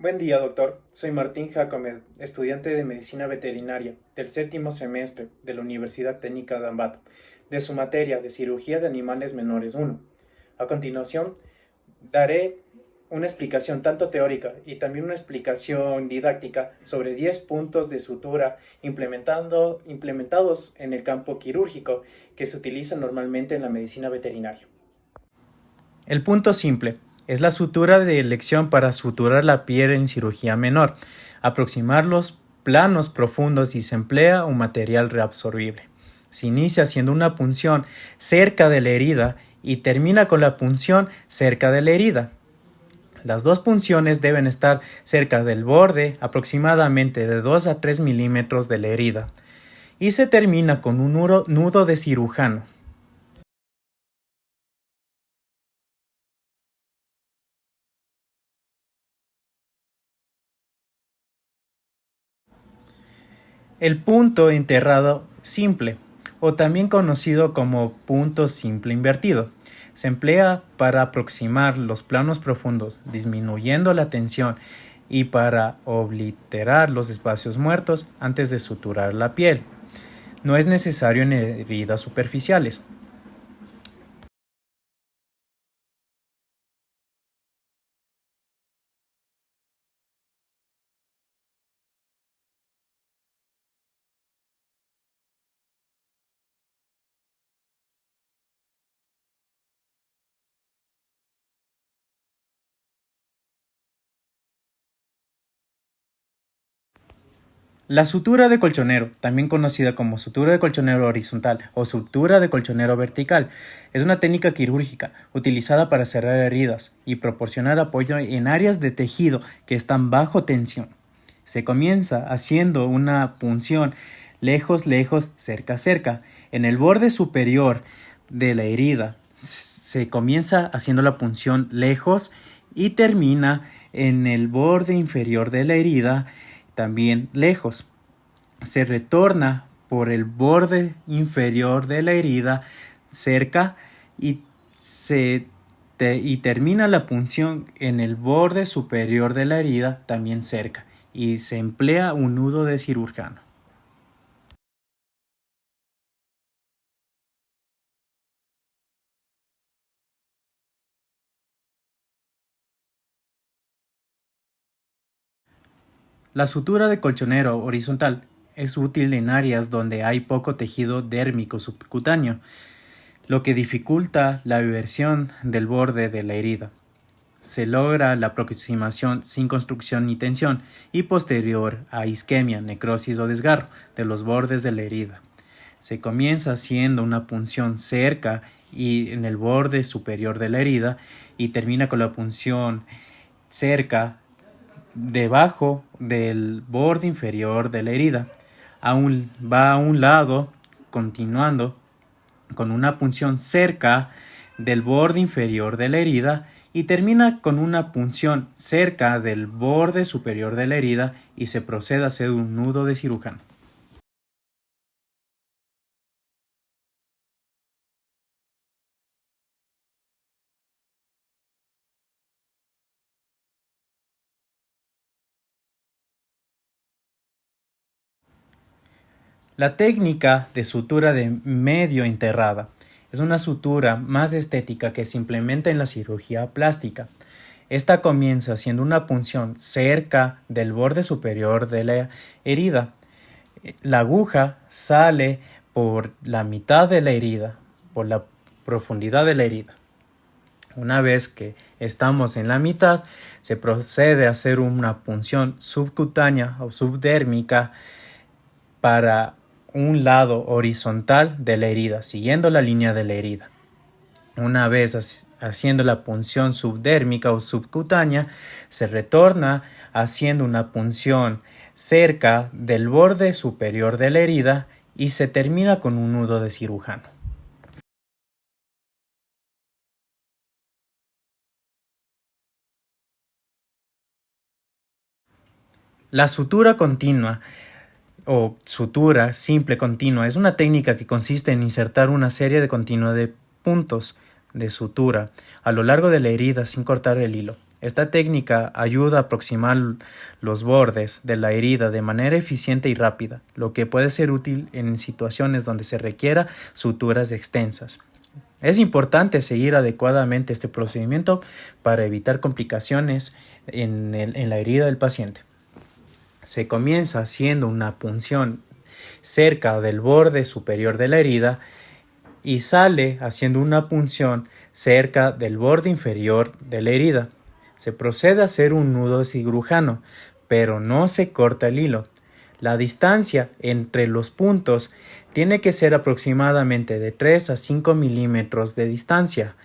Buen día, doctor. Soy Martín Jacomet, estudiante de Medicina Veterinaria del séptimo semestre de la Universidad Técnica de Ambato, de su materia de Cirugía de Animales Menores 1. A continuación, daré una explicación tanto teórica y también una explicación didáctica sobre 10 puntos de sutura implementados en el campo quirúrgico que se utilizan normalmente en la medicina veterinaria. El punto simple es la sutura de elección para suturar la piel en cirugía menor, aproximar los planos profundos y se emplea un material reabsorbible. Se inicia haciendo una punción cerca de la herida y termina con la punción cerca de la herida. Las dos punciones deben estar cerca del borde, aproximadamente de 2 a 3 milímetros de la herida, y se termina con un nudo de cirujano. El punto enterrado simple, o también conocido como punto simple invertido, se emplea para aproximar los planos profundos, disminuyendo la tensión y para obliterar los espacios muertos antes de suturar la piel. No es necesario en heridas superficiales. La sutura de colchonero, también conocida como sutura de colchonero horizontal o sutura de colchonero vertical, es una técnica quirúrgica utilizada para cerrar heridas y proporcionar apoyo en áreas de tejido que están bajo tensión. Se comienza haciendo una punción lejos, cerca, cerca. En el borde superior de la herida se comienza haciendo la punción lejos y termina en el borde inferior de la herida también lejos. Se retorna por el borde inferior de la herida cerca y termina la punción en el borde superior de la herida también cerca y se emplea un nudo de cirujano. La sutura de colchonero horizontal es útil en áreas donde hay poco tejido dérmico subcutáneo, lo que dificulta la inversión del borde de la herida. Se logra la aproximación sin construcción ni tensión y posterior a isquemia, necrosis o desgarro de los bordes de la herida. Se comienza haciendo una punción cerca y en el borde superior de la herida y termina con la punción cerca debajo del borde inferior de la herida. Va a un lado, continuando con una punción cerca del borde inferior de la herida y termina con una punción cerca del borde superior de la herida y se procede a hacer un nudo de cirujano. La técnica de sutura de medio enterrada es una sutura más estética que se implementa en la cirugía plástica. Esta comienza haciendo una punción cerca del borde superior de la herida. La aguja sale por la mitad de la herida, por la profundidad de la herida. Una vez que estamos en la mitad, se procede a hacer una punción subcutánea o subdérmica para un lado horizontal de la herida, siguiendo la línea de la herida. Una vez haciendo la punción subdérmica o subcutánea, se retorna haciendo una punción cerca del borde superior de la herida y se termina con un nudo de cirujano. La sutura continua o sutura simple continua es una técnica que consiste en insertar una serie de continua de puntos de sutura a lo largo de la herida sin cortar el hilo. Esta técnica ayuda a aproximar los bordes de la herida de manera eficiente y rápida, lo que puede ser útil en situaciones donde se requiera suturas extensas. Es importante seguir adecuadamente este procedimiento para evitar complicaciones en la herida del paciente. Se comienza haciendo una punción cerca del borde superior de la herida y sale haciendo una punción cerca del borde inferior de la herida. Se procede a hacer un nudo cirujano, pero no se corta el hilo. La distancia entre los puntos tiene que ser aproximadamente de 3 a 5 milímetros de distancia.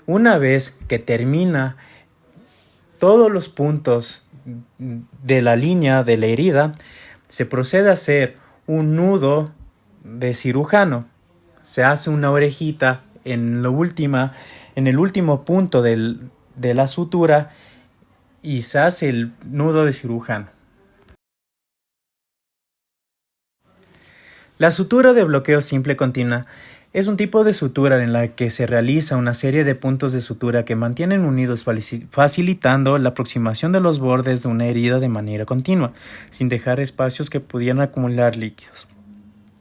Una vez que termina todos los puntos de la línea de la herida, se procede a hacer un nudo de cirujano. Se hace una orejita en el último punto de la sutura y se hace el nudo de cirujano. La sutura de bloqueo simple continua es un tipo de sutura en la que se realiza una serie de puntos de sutura que mantienen unidos, facilitando la aproximación de los bordes de una herida de manera continua, sin dejar espacios que pudieran acumular líquidos.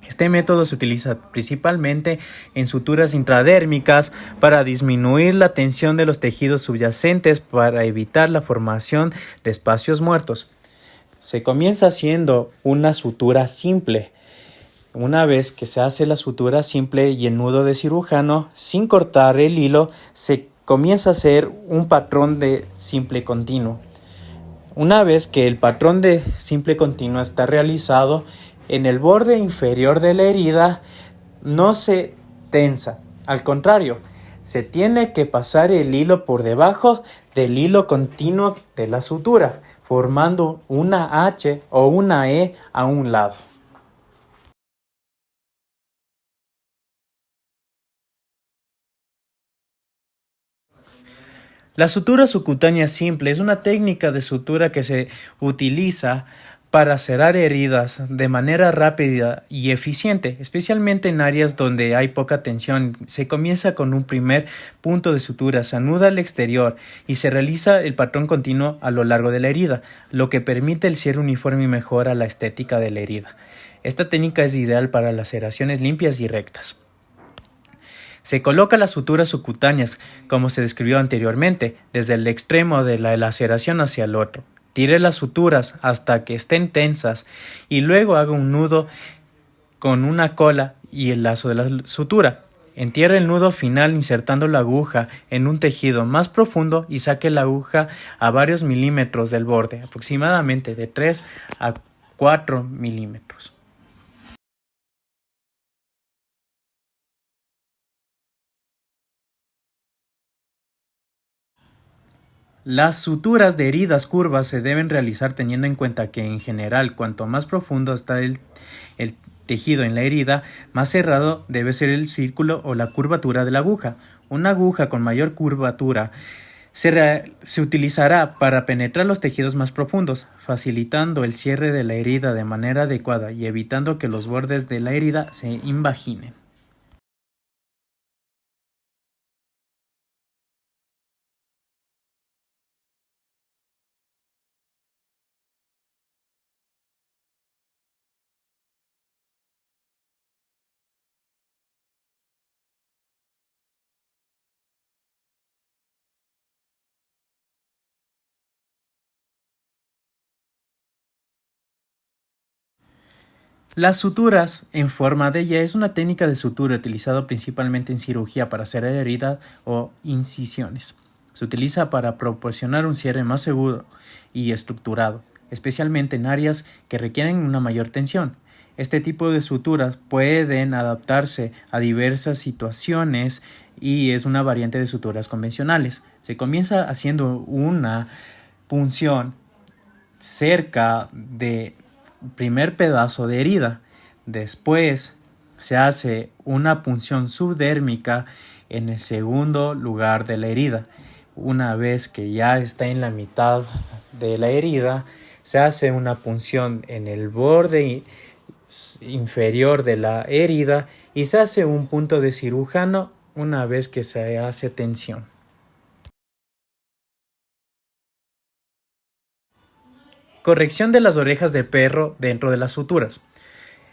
Este método se utiliza principalmente en suturas intradérmicas para disminuir la tensión de los tejidos subyacentes para evitar la formación de espacios muertos. Se comienza haciendo una sutura simple. Una vez que se hace la sutura simple y el nudo de cirujano, sin cortar el hilo, se comienza a hacer un patrón de simple continuo. Una vez que el patrón de simple continuo está realizado, en el borde inferior de la herida no se tensa, al contrario, se tiene que pasar el hilo por debajo del hilo continuo de la sutura, formando una H o una E a un lado. La sutura subcutánea simple es una técnica de sutura que se utiliza para cerrar heridas de manera rápida y eficiente, especialmente en áreas donde hay poca tensión. Se comienza con un primer punto de sutura, se anuda al exterior y se realiza el patrón continuo a lo largo de la herida, lo que permite el cierre uniforme y mejora la estética de la herida. Esta técnica es ideal para laceraciones limpias y rectas. Se coloca las suturas subcutáneas, como se describió anteriormente, desde el extremo de la laceración hacia el otro. Tire las suturas hasta que estén tensas y luego haga un nudo con una cola y el lazo de la sutura. Entierre el nudo final insertando la aguja en un tejido más profundo y saque la aguja a varios milímetros del borde, aproximadamente de 3 a 4 milímetros. Las suturas de heridas curvas se deben realizar teniendo en cuenta que, en general, cuanto más profundo está el tejido en la herida, más cerrado debe ser el círculo o la curvatura de la aguja. Una aguja con mayor curvatura se utilizará para penetrar los tejidos más profundos, facilitando el cierre de la herida de manera adecuada y evitando que los bordes de la herida se invaginen. Las suturas en forma de Y es una técnica de sutura utilizada principalmente en cirugía para cerrar heridas o incisiones. Se utiliza para proporcionar un cierre más seguro y estructurado, especialmente en áreas que requieren una mayor tensión. Este tipo de suturas pueden adaptarse a diversas situaciones y es una variante de suturas convencionales. Se comienza haciendo una punción cerca de primer pedazo de herida. Después se hace una punción subdérmica en el segundo lugar de la herida. Una vez que ya está en la mitad de la herida, se hace una punción en el borde inferior de la herida y se hace un punto de cirujano una vez que se hace tensión. Corrección de las orejas de perro dentro de las suturas.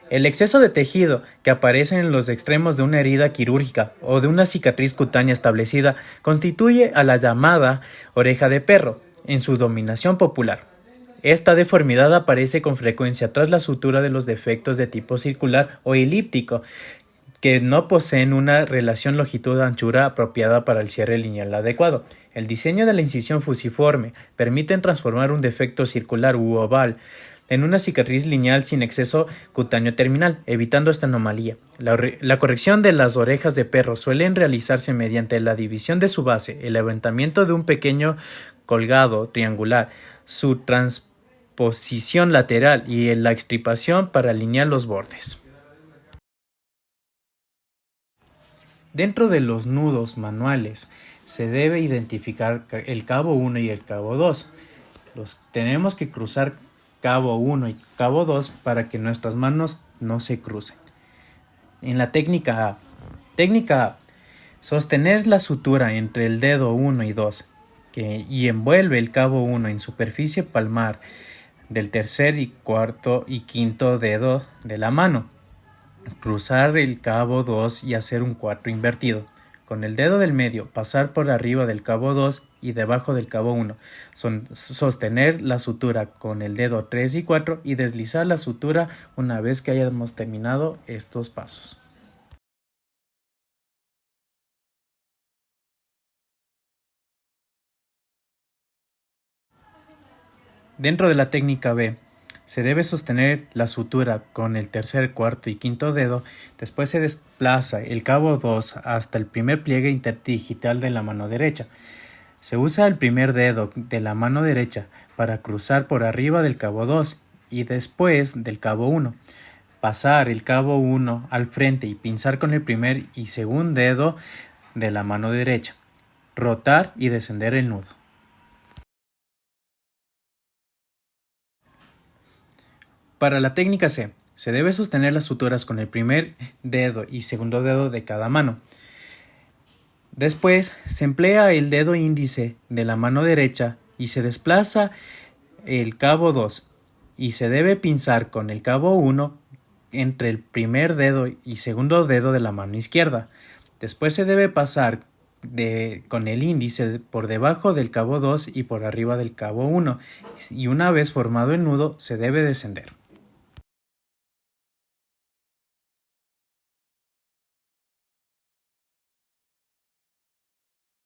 El exceso de tejido que aparece en los extremos de una herida quirúrgica o de una cicatriz cutánea establecida constituye a la llamada oreja de perro en su dominación popular. Esta deformidad aparece con frecuencia tras la sutura de los defectos de tipo circular o elíptico que no poseen una relación longitud-anchura apropiada para el cierre lineal adecuado. El diseño de la incisión fusiforme permite transformar un defecto circular u oval en una cicatriz lineal sin exceso cutáneo terminal, evitando esta anomalía. La corrección de las orejas de perro suele realizarse mediante la división de su base, el levantamiento de un pequeño colgado triangular, su transposición lateral y la extirpación para alinear los bordes. Dentro de los nudos manuales se debe identificar el cabo 1 y el cabo 2. Tenemos que cruzar cabo 1 y cabo 2 para que nuestras manos no se crucen. En la técnica A. Técnica A. Sostener la sutura entre el dedo 1 y 2 y envuelve el cabo 1 en superficie palmar del tercer y cuarto y quinto dedo de la mano. Cruzar el cabo 2 y hacer un 4 invertido. Con el dedo del medio pasar por arriba del cabo 2 y debajo del cabo 1. Sostener la sutura con el dedo 3 y 4 y deslizar la sutura una vez que hayamos terminado estos pasos. Dentro de la técnica B, se debe sostener la sutura con el tercer, cuarto y quinto dedo, después se desplaza el cabo 2 hasta el primer pliegue interdigital de la mano derecha. Se usa el primer dedo de la mano derecha para cruzar por arriba del cabo 2 y después del cabo 1. Pasar el cabo 1 al frente y pinzar con el primer y segundo dedo de la mano derecha. Rotar y descender el nudo. Para la técnica C, se debe sostener las suturas con el primer dedo y segundo dedo de cada mano. Después se emplea el dedo índice de la mano derecha y se desplaza el cabo 2 y se debe pinzar con el cabo 1 entre el primer dedo y segundo dedo de la mano izquierda. Después se debe pasar con el índice por debajo del cabo 2 y por arriba del cabo 1 y una vez formado el nudo se debe descender.